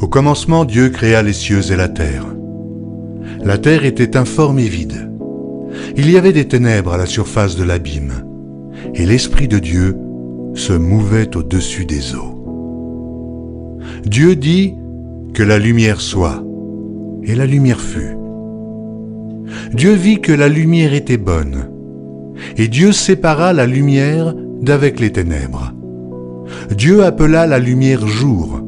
Au commencement, Dieu créa les cieux et la terre. La terre était informe et vide. Il y avait des ténèbres à la surface de l'abîme, et l'Esprit de Dieu se mouvait au-dessus des eaux. Dieu dit que la lumière soit, et la lumière fut. Dieu vit que la lumière était bonne, et Dieu sépara la lumière d'avec les ténèbres. Dieu appela la lumière jour,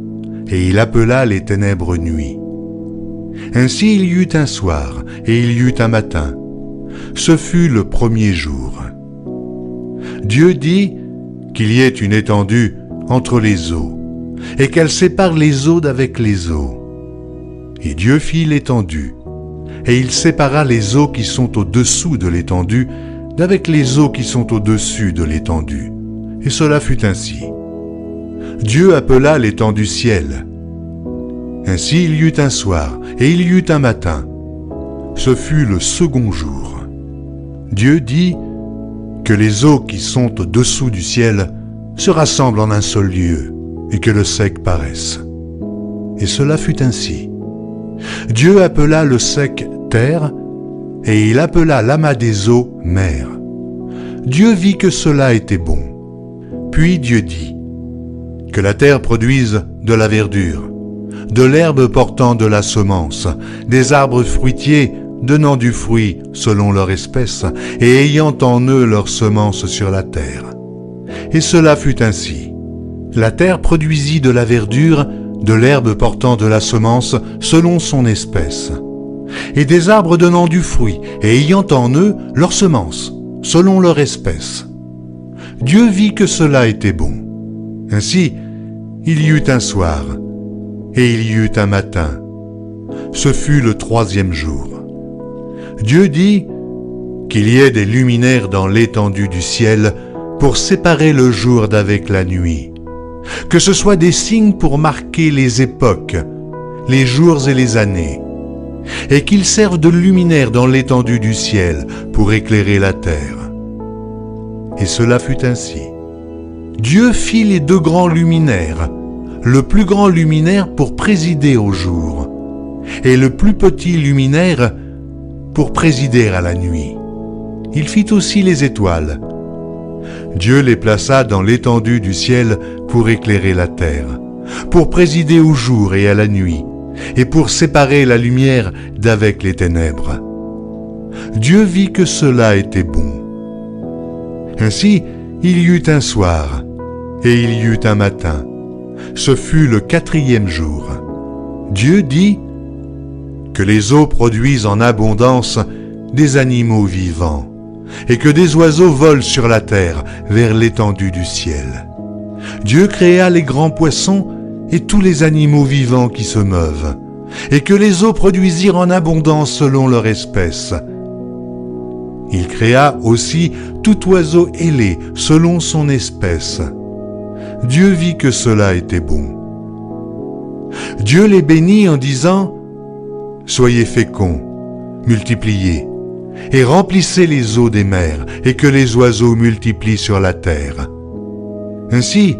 et il appela les ténèbres nuit. Ainsi il y eut un soir, et il y eut un matin. Ce fut le premier jour. Dieu dit qu'il y ait une étendue entre les eaux, et qu'elle sépare les eaux d'avec les eaux. Et Dieu fit l'étendue, et il sépara les eaux qui sont au-dessous de l'étendue d'avec les eaux qui sont au-dessus de l'étendue. Et cela fut ainsi. Dieu appela l'étendue ciel. Ainsi il y eut un soir, et il y eut un matin. Ce fut le second jour. Dieu dit que les eaux qui sont au-dessous du ciel se rassemblent en un seul lieu, et que le sec paraisse. Et cela fut ainsi. Dieu appela le sec terre, et il appela l'amas des eaux mer. Dieu vit que cela était bon. Puis Dieu dit que la terre produise de la verdure, de l'herbe portant de la semence, des arbres fruitiers donnant du fruit selon leur espèce, et ayant en eux leur semence sur la terre. Et cela fut ainsi. La terre produisit de la verdure, de l'herbe portant de la semence selon son espèce, et des arbres donnant du fruit, et ayant en eux leur semence, selon leur espèce. Dieu vit que cela était bon. Ainsi, il y eut un soir, et il y eut un matin. Ce fut le troisième jour. Dieu dit qu'il y ait des luminaires dans l'étendue du ciel pour séparer le jour d'avec la nuit, que ce soit des signes pour marquer les époques, les jours et les années, et qu'ils servent de luminaires dans l'étendue du ciel pour éclairer la terre. Et cela fut ainsi. Dieu fit les deux grands luminaires, le plus grand luminaire pour présider au jour, et le plus petit luminaire pour présider à la nuit. Il fit aussi les étoiles. Dieu les plaça dans l'étendue du ciel pour éclairer la terre, pour présider au jour et à la nuit, et pour séparer la lumière d'avec les ténèbres. Dieu vit que cela était bon. Ainsi, il y eut un soir, et il y eut un matin. Ce fut le quatrième jour. Dieu dit que les eaux produisent en abondance des animaux vivants, et que des oiseaux volent sur la terre vers l'étendue du ciel. Dieu créa les grands poissons et tous les animaux vivants qui se meuvent, et que les eaux produisirent en abondance selon leur espèce. Il créa aussi tout oiseau ailé selon son espèce. Dieu vit que cela était bon. Dieu les bénit en disant « Soyez féconds, multipliez, et remplissez les eaux des mers, et que les oiseaux multiplient sur la terre. » Ainsi,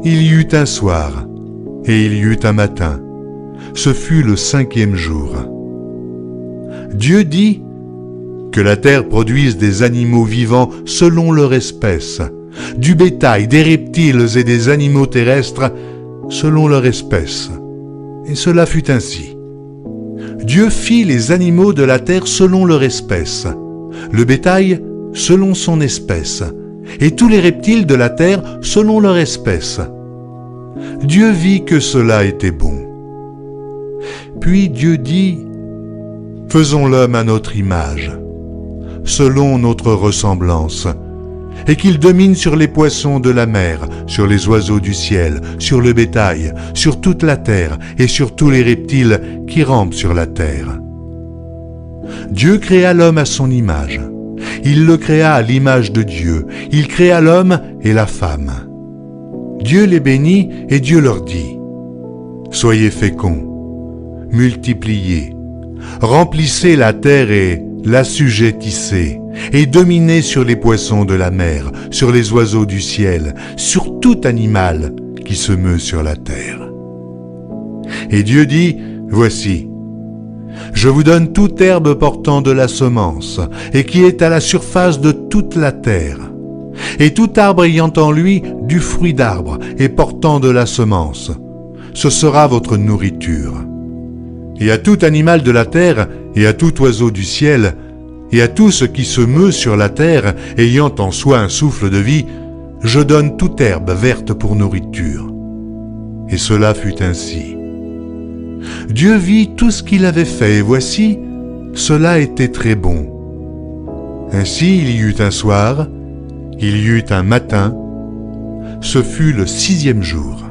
il y eut un soir, et il y eut un matin. Ce fut le cinquième jour. Dieu dit que la terre produise des animaux vivants selon leur espèce, du bétail, des reptiles et des animaux terrestres selon leur espèce. Et cela fut ainsi. Dieu fit les animaux de la terre selon leur espèce, le bétail selon son espèce, et tous les reptiles de la terre selon leur espèce. Dieu vit que cela était bon. Puis Dieu dit « Faisons l'homme à notre image, selon notre ressemblance, et qu'il domine sur les poissons de la mer, sur les oiseaux du ciel, sur le bétail, sur toute la terre et sur tous les reptiles qui rampent sur la terre. » Dieu créa l'homme à son image. Il le créa à l'image de Dieu. Il créa l'homme et la femme. Dieu les bénit et Dieu leur dit « Soyez féconds, multipliez, remplissez la terre et l'assujettissez, et dominez sur les poissons de la mer, sur les oiseaux du ciel, sur tout animal qui se meut sur la terre. » Et Dieu dit, voici, je vous donne toute herbe portant de la semence, et qui est à la surface de toute la terre, et tout arbre ayant en lui du fruit d'arbre, et portant de la semence. Ce sera votre nourriture. Et à tout animal de la terre, et à tout oiseau du ciel, et à tout ce qui se meut sur la terre, ayant en soi un souffle de vie, je donne toute herbe verte pour nourriture. Et cela fut ainsi. Dieu vit tout ce qu'il avait fait, et voici, cela était très bon. Ainsi il y eut un soir, il y eut un matin, ce fut le 6e jour.